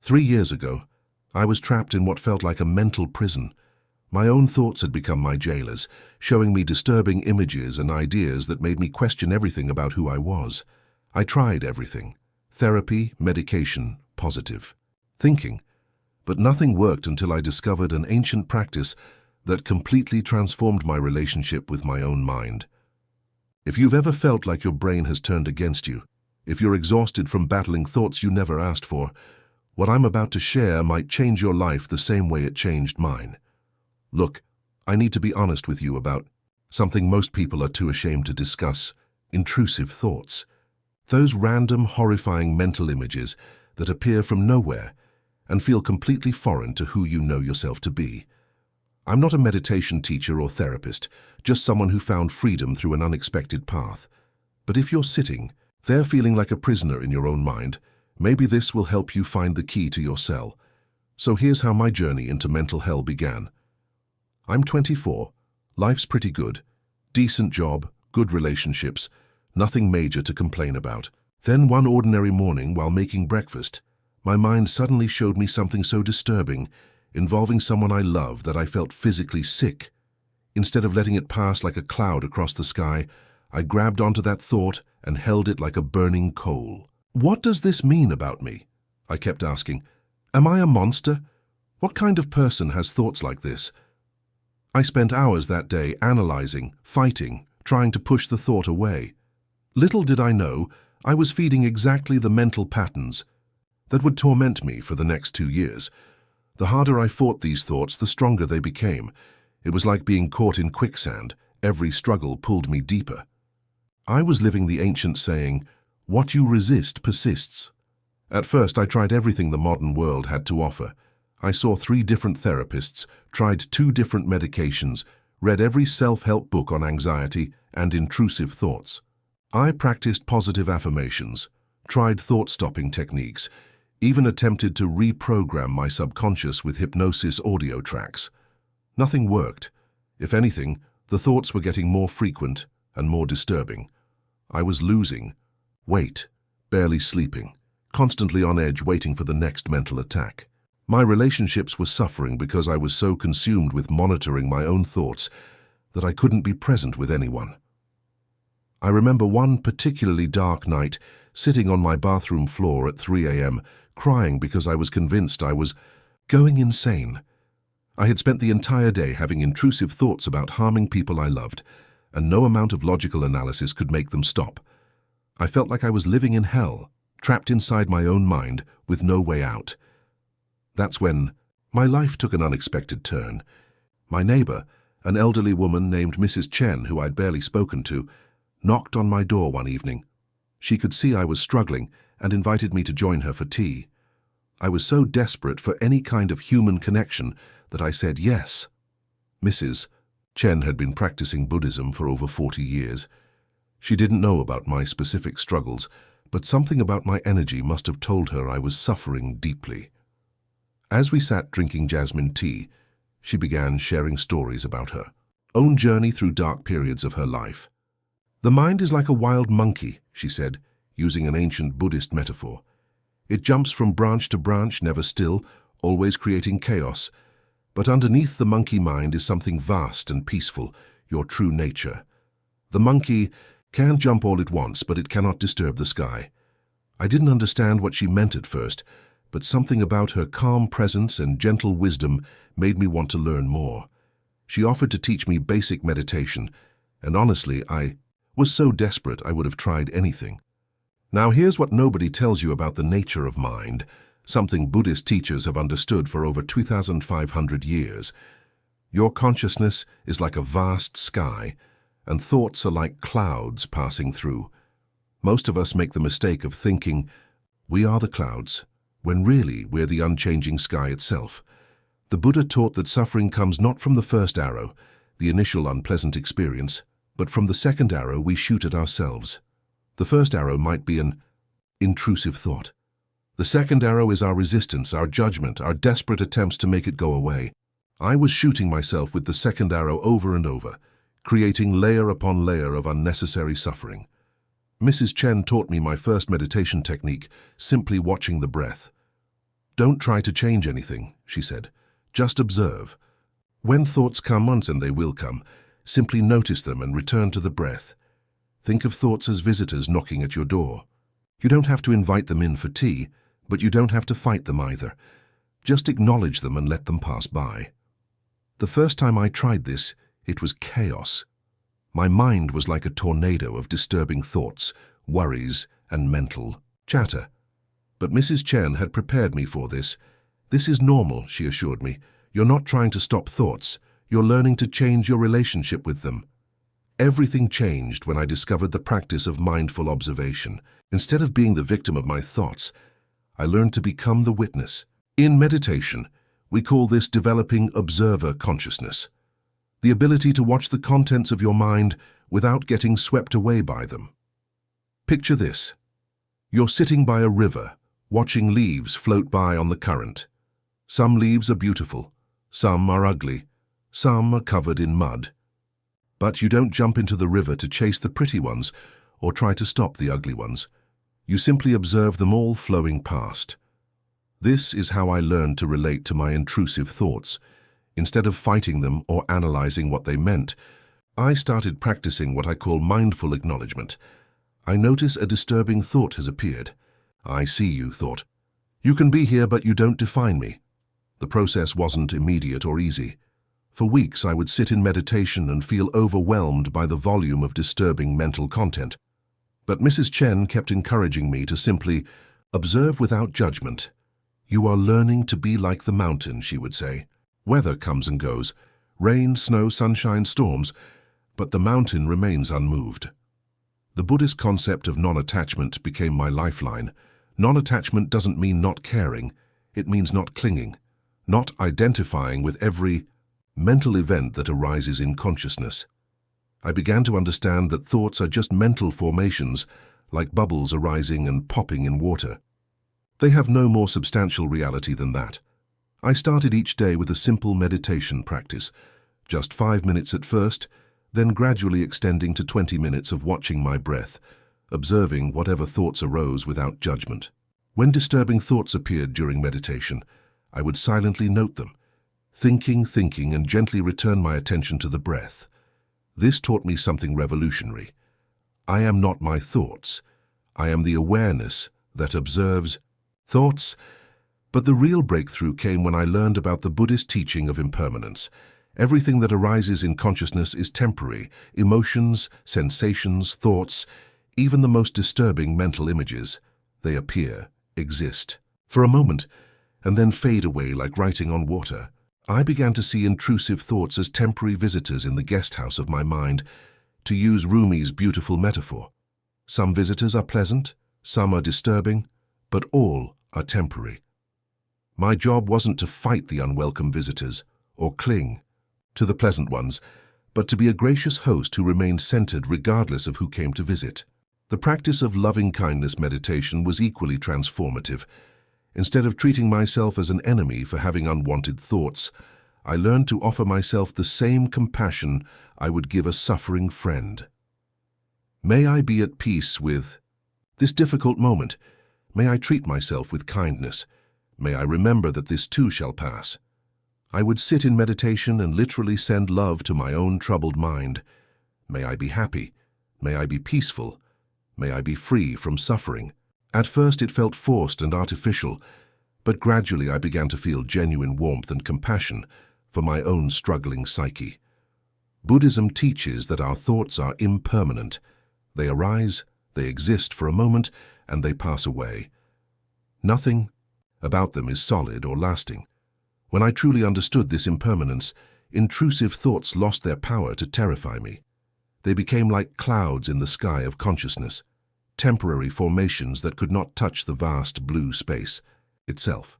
3 years ago, I was trapped in what felt like a mental prison. My own thoughts had become my jailers, showing me disturbing images and ideas that made me question everything about who I was. I tried everything: therapy, medication, positive thinking. But nothing worked until I discovered an ancient practice that completely transformed my relationship with my own mind. If you've ever felt like your brain has turned against you, if you're exhausted from battling thoughts you never asked for, what I'm about to share might change your life the same way it changed mine. Look, I need to be honest with you about something most people are too ashamed to discuss: intrusive thoughts. Those random, horrifying mental images that appear from nowhere and feel completely foreign to who you know yourself to be. I'm not a meditation teacher or therapist, just someone who found freedom through an unexpected path. But if you're sitting there feeling like a prisoner in your own mind, maybe this will help you find the key to your cell. So here's how my journey into mental hell began. I'm 24, life's pretty good, decent job, good relationships, nothing major to complain about. Then one ordinary morning while making breakfast, my mind suddenly showed me something so disturbing, involving someone I love, that I felt physically sick. Instead of letting it pass like a cloud across the sky, I grabbed onto that thought and held it like a burning coal. What does this mean about me? I kept asking. Am I a monster? What kind of person has thoughts like this? I spent hours that day analyzing, fighting, trying to push the thought away. Little did I know, I was feeding exactly the mental patterns that would torment me for the next 2 years. The harder I fought these thoughts, the stronger they became. It was like being caught in quicksand. Every struggle pulled me deeper. I was living the ancient saying, "What you resist persists." At first, I tried everything the modern world had to offer. I saw 3 different therapists, tried 2 different medications, read every self-help book on anxiety and intrusive thoughts. I practiced positive affirmations, tried thought-stopping techniques, even attempted to reprogram my subconscious with hypnosis audio tracks. Nothing worked. If anything, the thoughts were getting more frequent and more disturbing. I was losing weight, barely sleeping, constantly on edge waiting for the next mental attack. My relationships were suffering because I was so consumed with monitoring my own thoughts that I couldn't be present with anyone. I remember one particularly dark night, sitting on my bathroom floor at 3 a.m., crying because I was convinced I was going insane. I had spent the entire day having intrusive thoughts about harming people I loved, and no amount of logical analysis could make them stop. I felt like I was living in hell, trapped inside my own mind with no way out. That's when my life took an unexpected turn. My neighbor, an elderly woman named Mrs. Chen, who I'd barely spoken to, knocked on my door one evening. She could see I was struggling and invited me to join her for tea. I was so desperate for any kind of human connection that I said yes. Mrs. Chen had been practicing Buddhism for over 40 years. She didn't know about my specific struggles, but something about my energy must have told her I was suffering deeply. As we sat drinking jasmine tea, she began sharing stories about her own journey through dark periods of her life. "The mind is like a wild monkey," she said, using an ancient Buddhist metaphor. "It jumps from branch to branch, never still, always creating chaos. But underneath the monkey mind is something vast and peaceful, your true nature. The monkey can jump all it wants, but it cannot disturb the sky." I didn't understand what she meant at first, but something about her calm presence and gentle wisdom made me want to learn more. She offered to teach me basic meditation, and honestly, I was so desperate I would have tried anything. Now here's what nobody tells you about the nature of mind, something Buddhist teachers have understood for over 2,500 years. Your consciousness is like a vast sky, and thoughts are like clouds passing through. Most of us make the mistake of thinking we are the clouds, when really we're the unchanging sky itself. The Buddha taught that suffering comes not from the first arrow, the initial unpleasant experience, but from the second arrow we shoot at ourselves. The first arrow might be an intrusive thought. The second arrow is our resistance, our judgment, our desperate attempts to make it go away. I was shooting myself with the second arrow over and over, creating layer upon layer of unnecessary suffering. Mrs. Chen taught me my first meditation technique, simply watching the breath. Don't try to change anything, she said. Just observe. When thoughts come once, and they will come, simply notice them and return to the breath. Think of thoughts as visitors knocking at your door. You don't have to invite them in for tea, but you don't have to fight them either. Just acknowledge them and let them pass by. The first time I tried this, it was chaos. My mind was like a tornado of disturbing thoughts, worries, and mental chatter. But Mrs. Chen had prepared me for this. This is normal, she assured me. You're not trying to stop thoughts. You're learning to change your relationship with them. Everything changed when I discovered the practice of mindful observation. Instead of being the victim of my thoughts, I learned to become the witness. In meditation, we call this developing observer consciousness, the ability to watch the contents of your mind without getting swept away by them. Picture this. You're sitting by a river, watching leaves float by on the current. Some leaves are beautiful, some are ugly, some are covered in mud. But you don't jump into the river to chase the pretty ones or try to stop the ugly ones. You simply observe them all flowing past. This is how I learned to relate to my intrusive thoughts. Instead of fighting them or analyzing what they meant, I started practicing what I call mindful acknowledgement. I notice a disturbing thought has appeared. I see you, thought. You can be here, but you don't define me. The process wasn't immediate or easy. For weeks, I would sit in meditation and feel overwhelmed by the volume of disturbing mental content. But Mrs. Chen kept encouraging me to simply observe without judgment. You are learning to be like the mountain, she would say. Weather comes and goes, rain, snow, sunshine, storms, but the mountain remains unmoved. The Buddhist concept of non-attachment became my lifeline. Non-attachment doesn't mean not caring, it means not clinging, not identifying with every mental event that arises in consciousness. I began to understand that thoughts are just mental formations, like bubbles arising and popping in water. They have no more substantial reality than that. I started each day with a simple meditation practice, just 5 minutes at first, then gradually extending to 20 minutes of watching my breath, observing whatever thoughts arose without judgment. When disturbing thoughts appeared during meditation, I would silently note them, thinking, and gently return my attention to the breath. This taught me something revolutionary. I am not my thoughts. I am the awareness that observes thoughts. But the real breakthrough came when I learned about the Buddhist teaching of impermanence. Everything that arises in consciousness is temporary. Emotions, sensations, thoughts, even the most disturbing mental images. They appear, exist, for a moment, and then fade away like writing on water. I began to see intrusive thoughts as temporary visitors in the guest house of my mind, to use Rumi's beautiful metaphor. Some visitors are pleasant, some are disturbing, but all are temporary. My job wasn't to fight the unwelcome visitors or cling to the pleasant ones, but to be a gracious host who remained centered regardless of who came to visit. The practice of loving-kindness meditation was equally transformative. Instead of treating myself as an enemy for having unwanted thoughts, I learned to offer myself the same compassion I would give a suffering friend. May I be at peace with this difficult moment. May I treat myself with kindness. May I remember that this too shall pass. I would sit in meditation and literally send love to my own troubled mind. May I be happy. May I be peaceful. May I be free from suffering. At first it felt forced and artificial, but gradually I began to feel genuine warmth and compassion for my own struggling psyche. Buddhism teaches that our thoughts are impermanent. They arise, they exist for a moment, and they pass away. Nothing about them is solid or lasting. When I truly understood this impermanence, intrusive thoughts lost their power to terrify me. They became like clouds in the sky of consciousness, temporary formations that could not touch the vast blue space itself.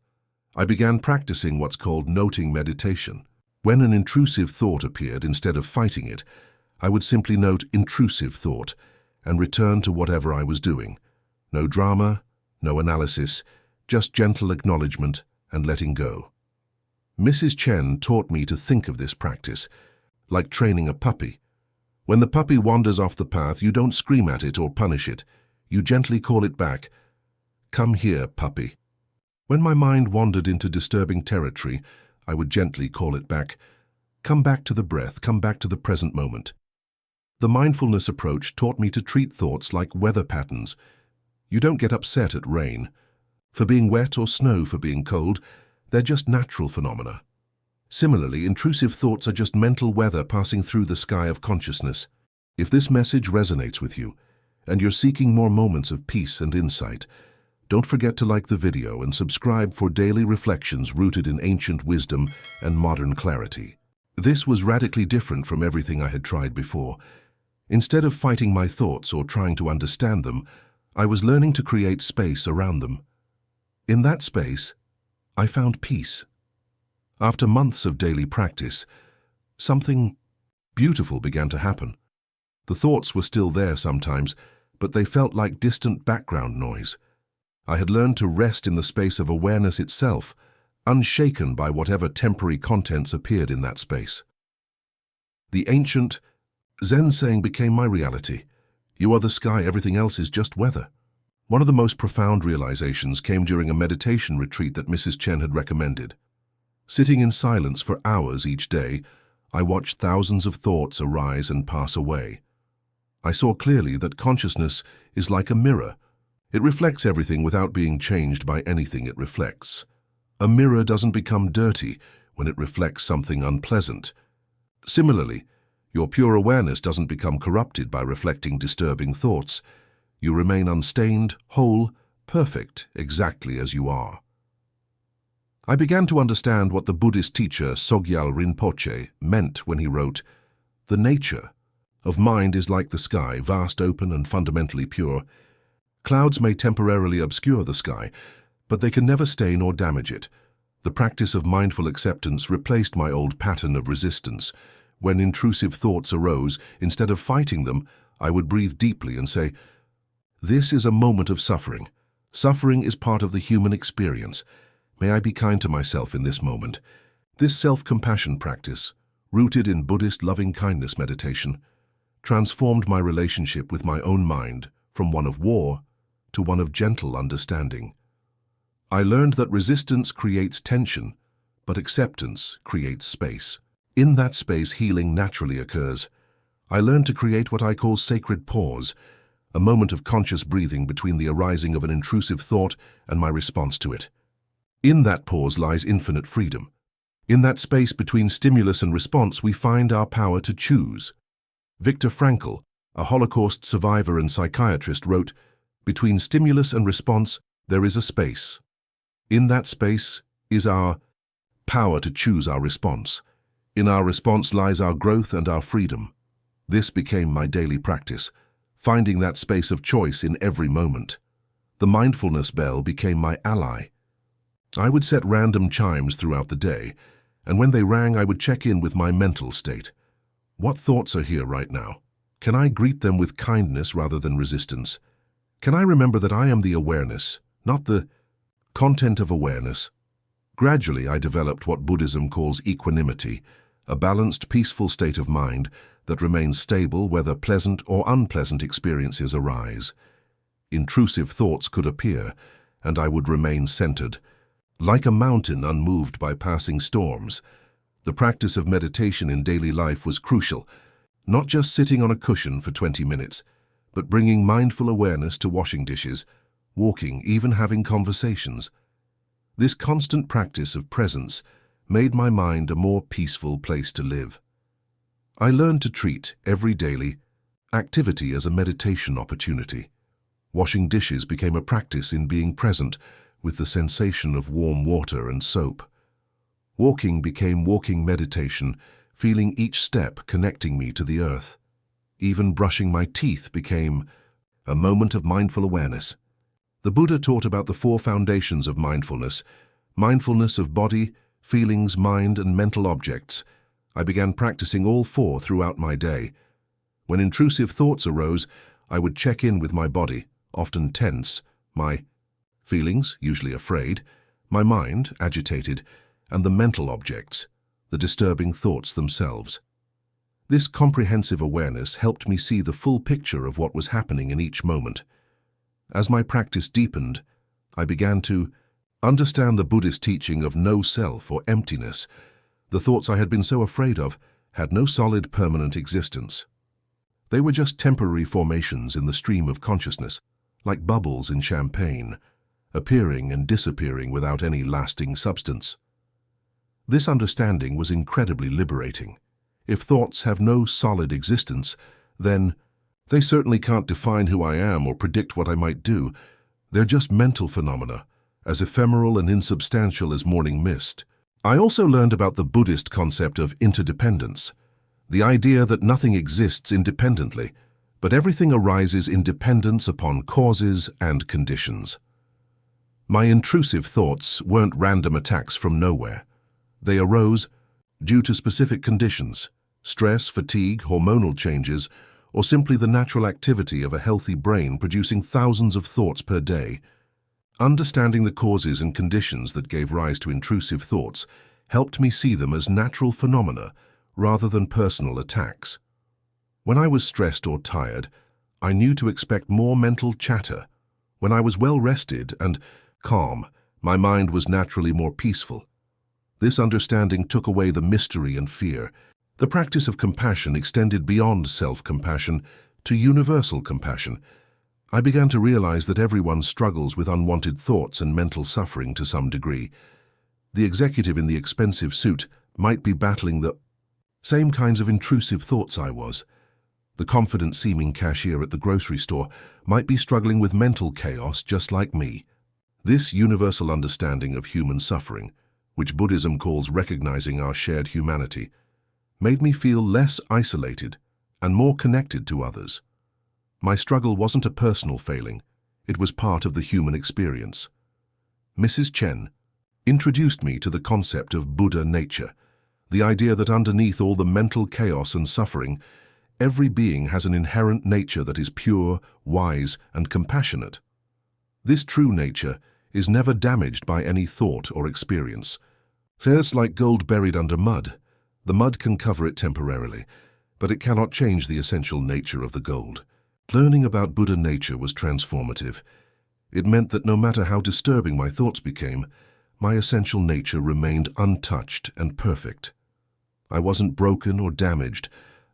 I began practicing what's called noting meditation. When an intrusive thought appeared, instead of fighting it, I would simply note intrusive thought and return to whatever I was doing. No drama, no analysis, just gentle acknowledgement and letting go. Mrs. Chen taught me to think of this practice like training a puppy. When the puppy wanders off the path, you don't scream at it or punish it. You gently call it back. Come here, puppy. When my mind wandered into disturbing territory, I would gently call it back. Come back to the breath, come back to the present moment. The mindfulness approach taught me to treat thoughts like weather patterns. You don't get upset at rain for being wet or snow for being cold. They're just natural phenomena. Similarly, intrusive thoughts are just mental weather passing through the sky of consciousness. If this message resonates with you, and you're seeking more moments of peace and insight, don't forget to like the video and subscribe for daily reflections rooted in ancient wisdom and modern clarity. This was radically different from everything I had tried before. Instead of fighting my thoughts or trying to understand them, I was learning to create space around them. In that space, I found peace. After months of daily practice, something beautiful began to happen. The thoughts were still there sometimes, but they felt like distant background noise. I had learned to rest in the space of awareness itself, unshaken by whatever temporary contents appeared in that space. The ancient Zen saying became my reality. You are the sky, everything else is just weather. One of the most profound realizations came during a meditation retreat that Mrs. Chen had recommended. Sitting in silence for hours each day, I watched thousands of thoughts arise and pass away. I saw clearly that consciousness is like a mirror. It reflects everything without being changed by anything it reflects. A mirror doesn't become dirty when it reflects something unpleasant. Similarly, your pure awareness doesn't become corrupted by reflecting disturbing thoughts. You remain unstained, whole, perfect, exactly as you are. I began to understand what the Buddhist teacher Sogyal Rinpoche meant when he wrote, "The nature of mind is like the sky, vast, open, and fundamentally pure. Clouds may temporarily obscure the sky, but they can never stain or damage it." The practice of mindful acceptance replaced my old pattern of resistance. When intrusive thoughts arose, instead of fighting them, I would breathe deeply and say, "This is a moment of suffering. Suffering is part of the human experience. May I be kind to myself in this moment." This self-compassion practice, rooted in Buddhist loving-kindness meditation, transformed my relationship with my own mind from one of war to one of gentle understanding. I learned that resistance creates tension, but acceptance creates space. In that space, healing naturally occurs. I learned to create what I call sacred pause, a moment of conscious breathing between the arising of an intrusive thought and my response to it. In that pause lies infinite freedom. In that space between stimulus and response, we find our power to choose. Viktor Frankl, a Holocaust survivor and psychiatrist, wrote, "Between stimulus and response, there is a space. In that space is our power to choose our response. In our response lies our growth and our freedom." This became my daily practice, finding that space of choice in every moment. The mindfulness bell became my ally. I would set random chimes throughout the day, and when they rang, I would check in with my mental state. What thoughts are here right now? Can I greet them with kindness rather than resistance? Can I remember that I am the awareness, not the content of awareness? Gradually, I developed what Buddhism calls equanimity, a balanced, peaceful state of mind that remains stable whether pleasant or unpleasant experiences arise. Intrusive thoughts could appear, and I would remain centered, like a mountain unmoved by passing storms. The practice of meditation in daily life was crucial, not just sitting on a cushion for 20 minutes, but bringing mindful awareness to washing dishes, walking, even having conversations. This constant practice of presence made my mind a more peaceful place to live. I learned to treat every daily activity as a meditation opportunity. Washing dishes became a practice in being present with the sensation of warm water and soap. Walking became walking meditation, feeling each step connecting me to the earth. Even brushing my teeth became a moment of mindful awareness. The Buddha taught about the 4 foundations of mindfulness: mindfulness of body, feelings, mind, and mental objects. I began practicing all 4 throughout my day. When intrusive thoughts arose, I would check in with my body, often tense, my feelings, usually afraid, my mind, agitated, and the mental objects, the disturbing thoughts themselves. This comprehensive awareness helped me see the full picture of what was happening in each moment. As my practice deepened, I began to understand the Buddhist teaching of no self or emptiness. The thoughts I had been so afraid of had no solid, permanent existence. They were just temporary formations in the stream of consciousness, like bubbles in champagne, appearing and disappearing without any lasting substance. This understanding was incredibly liberating. If thoughts have no solid existence, then they certainly can't define who I am or predict what I might do. They're just mental phenomena, as ephemeral and insubstantial as morning mist. I also learned about the Buddhist concept of interdependence, the idea that nothing exists independently, but everything arises in dependence upon causes and conditions. My intrusive thoughts weren't random attacks from nowhere. They arose due to specific conditions, stress, fatigue, hormonal changes, or simply the natural activity of a healthy brain producing thousands of thoughts per day. Understanding the causes and conditions that gave rise to intrusive thoughts helped me see them as natural phenomena rather than personal attacks. When I was stressed or tired, I knew to expect more mental chatter. When I was well rested and calm, my mind was naturally more peaceful. This understanding took away the mystery and fear. The practice of compassion extended beyond self-compassion to universal compassion. I began to realize that everyone struggles with unwanted thoughts and mental suffering to some degree. The executive in the expensive suit might be battling the same kinds of intrusive thoughts I was. The confident-seeming cashier at the grocery store might be struggling with mental chaos just like me. This universal understanding of human suffering, which Buddhism calls recognizing our shared humanity, made me feel less isolated and more connected to others. My struggle wasn't a personal failing, it was part of the human experience. Mrs. Chen introduced me to the concept of Buddha nature, the idea that underneath all the mental chaos and suffering, every being has an inherent nature that is pure, wise, and compassionate. This true nature is never damaged by any thought or experience. It's like gold buried under mud. The mud can cover it temporarily, but it cannot change the essential nature of the gold. Learning about Buddha nature was transformative. It meant that no matter how disturbing my thoughts became, my essential nature remained untouched and perfect. I wasn't broken or damaged.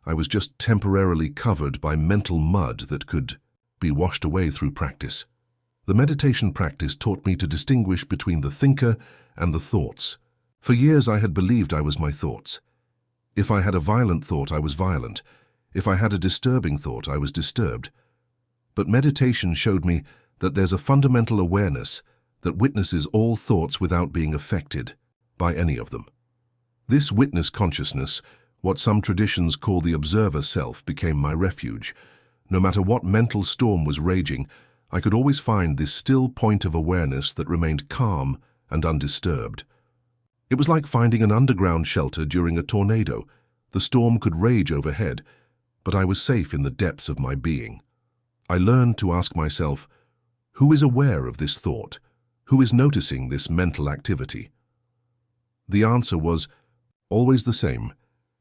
I was just temporarily covered by mental mud that could be washed away through practice. The meditation practice taught me to distinguish between the thinker and the thoughts. For years I had believed I was my thoughts. If I had a violent thought, I was violent. If I had a disturbing thought, I was disturbed. But meditation showed me that there's a fundamental awareness that witnesses all thoughts without being affected by any of them. This witness consciousness, what some traditions call the observer self, became my refuge. No matter what mental storm was raging, I could always find this still point of awareness that remained calm and undisturbed. It was like finding an underground shelter during a tornado. The storm could rage overhead, but I was safe in the depths of my being. I learned to ask myself, who is aware of this thought? Who is noticing this mental activity? The answer was always the same,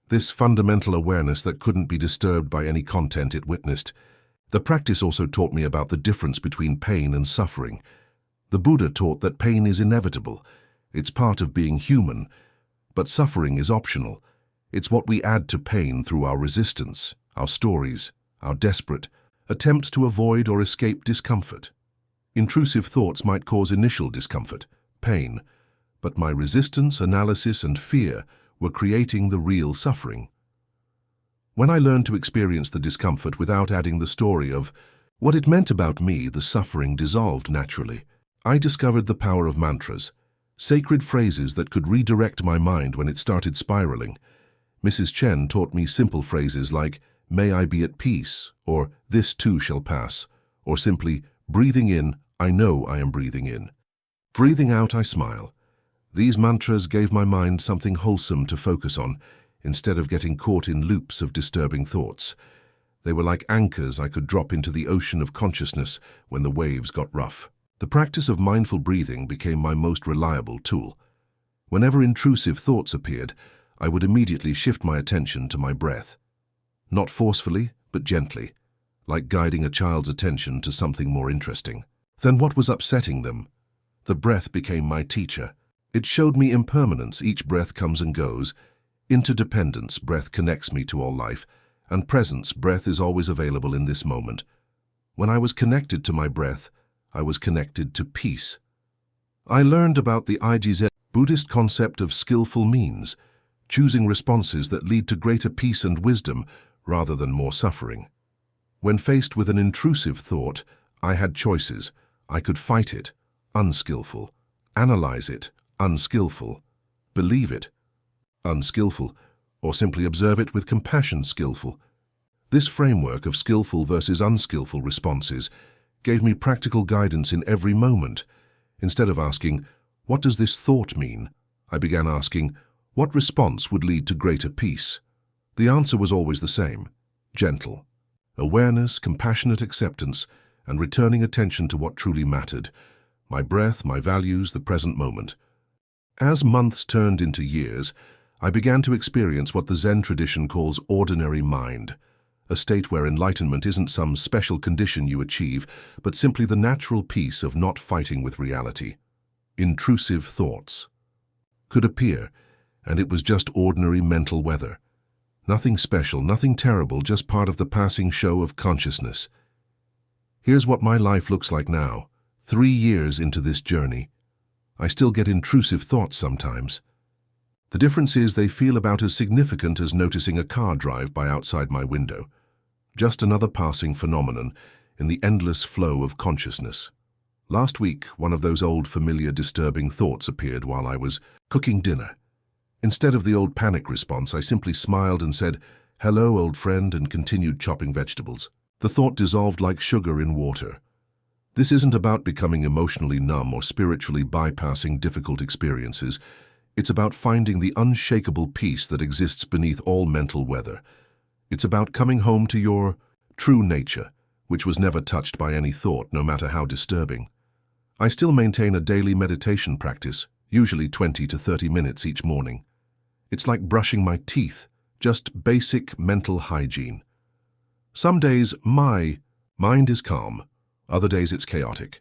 this fundamental awareness that couldn't be disturbed by any content it witnessed. The practice also taught me about the difference between pain and suffering. The Buddha taught that pain is inevitable. It's part of being human, but suffering is optional. It's what we add to pain through our resistance, our stories, our desperate attempts to avoid or escape discomfort. Intrusive thoughts might cause initial discomfort, pain, but my resistance, analysis, and fear were creating the real suffering. When I learned to experience the discomfort without adding the story of what it meant about me, the suffering dissolved naturally. I discovered the power of mantras, sacred phrases that could redirect my mind when it started spiraling. Mrs. Chen taught me simple phrases like, "May I be at peace," or "This too shall pass," or simply, breathing in, I know I am breathing in. Breathing out, I smile. These mantras gave my mind something wholesome to focus on, instead of getting caught in loops of disturbing thoughts. They were like anchors I could drop into the ocean of consciousness when the waves got rough. The practice of mindful breathing became my most reliable tool. Whenever intrusive thoughts appeared, I would immediately shift my attention to my breath. Not forcefully, but gently, like guiding a child's attention to something more interesting than what was upsetting them. The breath became my teacher. It showed me impermanence, each breath comes and goes. Interdependence, breath connects me to all life. And presence, breath is always available in this moment. When I was connected to my breath, I was connected to peace. I learned about the IGZ Buddhist concept of skillful means, choosing responses that lead to greater peace and wisdom rather than more suffering. When faced with an intrusive thought, I had choices. I could fight it, unskillful; analyze it, unskillful; believe it, unskillful; or simply observe it with compassion, skillful. This framework of skillful versus unskillful responses gave me practical guidance in every moment. Instead of asking, "What does this thought mean?" I began asking, "What response would lead to greater peace?" The answer was always the same: gentle. Awareness, compassionate acceptance, and returning attention to what truly mattered: my breath, my values, the present moment. As months turned into years, I began to experience what the Zen tradition calls ordinary mind, a state where enlightenment isn't some special condition you achieve, but simply the natural peace of not fighting with reality. Intrusive thoughts could appear, and it was just ordinary mental weather. Nothing special, nothing terrible, just part of the passing show of consciousness. Here's what my life looks like now, 3 years into this journey. I still get intrusive thoughts sometimes. The difference is they feel about as significant as noticing a car drive by outside my window. Just another passing phenomenon in the endless flow of consciousness. Last week, one of those old familiar disturbing thoughts appeared while I was cooking dinner. Instead of the old panic response, I simply smiled and said, "Hello, old friend," and continued chopping vegetables. The thought dissolved like sugar in water. This isn't about becoming emotionally numb or spiritually bypassing difficult experiences. It's about finding the unshakable peace that exists beneath all mental weather. It's about coming home to your true nature, which was never touched by any thought, no matter how disturbing. I still maintain a daily meditation practice, usually 20 to 30 minutes each morning. It's like brushing my teeth, just basic mental hygiene. Some days my mind is calm, other days it's chaotic.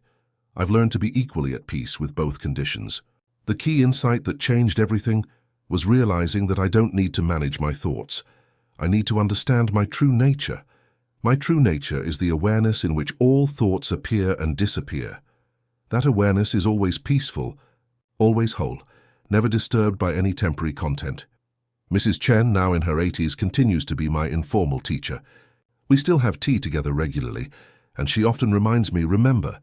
I've learned to be equally at peace with both conditions. The key insight that changed everything was realizing that I don't need to manage my thoughts. I need to understand my true nature. My true nature is the awareness in which all thoughts appear and disappear. That awareness is always peaceful, always whole, never disturbed by any temporary content. Mrs. Chen, now in her 80s, continues to be my informal teacher. We still have tea together regularly, and she often reminds me, "Remember,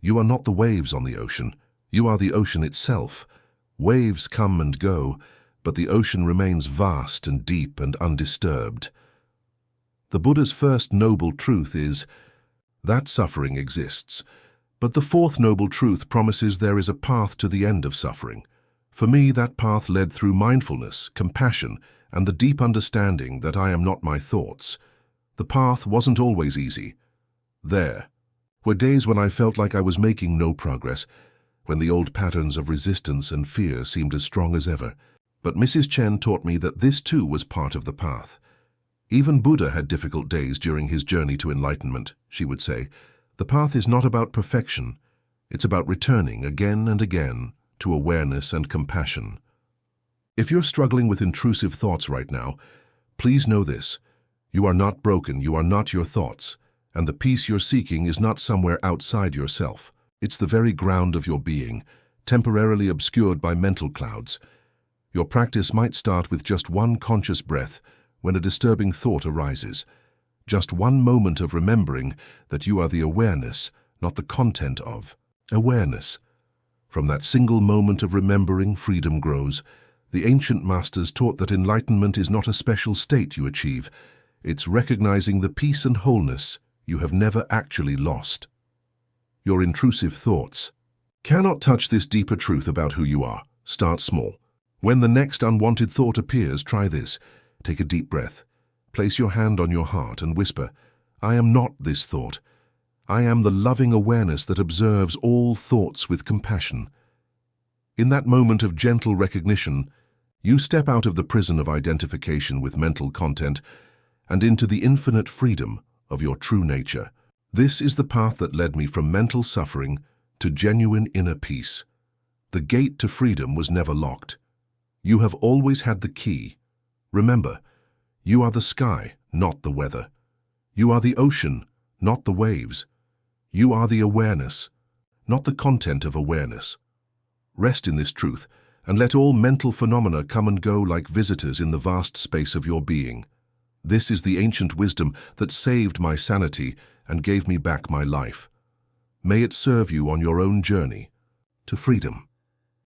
you are not the waves on the ocean. You are the ocean itself. Waves come and go, but the ocean remains vast and deep and undisturbed." The Buddha's first noble truth is that suffering exists, but the fourth noble truth promises there is a path to the end of suffering. For me, that path led through mindfulness, compassion, and the deep understanding that I am not my thoughts. The path wasn't always easy. There were days when I felt like I was making no progress, when the old patterns of resistance and fear seemed as strong as ever. But Mrs. Chen taught me that this too was part of the path. Even Buddha had difficult days during his journey to enlightenment, she would say. The path is not about perfection. It's about returning again and again to awareness and compassion. If you're struggling with intrusive thoughts right now, please know this: you are not broken, you are not your thoughts, and the peace you're seeking is not somewhere outside yourself. It's the very ground of your being, temporarily obscured by mental clouds. Your practice might start with just one conscious breath when a disturbing thought arises. Just one moment of remembering that you are the awareness, not the content of awareness. From that single moment of remembering, freedom grows. The ancient masters taught that enlightenment is not a special state you achieve. It's recognizing the peace and wholeness you have never actually lost. Your intrusive thoughts cannot touch this deeper truth about who you are. Start small. When the next unwanted thought appears, try this. Take a deep breath. Place your hand on your heart and whisper, "I am not this thought. I am the loving awareness that observes all thoughts with compassion." In that moment of gentle recognition, you step out of the prison of identification with mental content and into the infinite freedom of your true nature. This is the path that led me from mental suffering to genuine inner peace. The gate to freedom was never locked. You have always had the key. Remember, you are the sky, not the weather. You are the ocean, not the waves. You are the awareness, not the content of awareness. Rest in this truth, and let all mental phenomena come and go like visitors in the vast space of your being. This is the ancient wisdom that saved my sanity and gave me back my life. May it serve you on your own journey to freedom.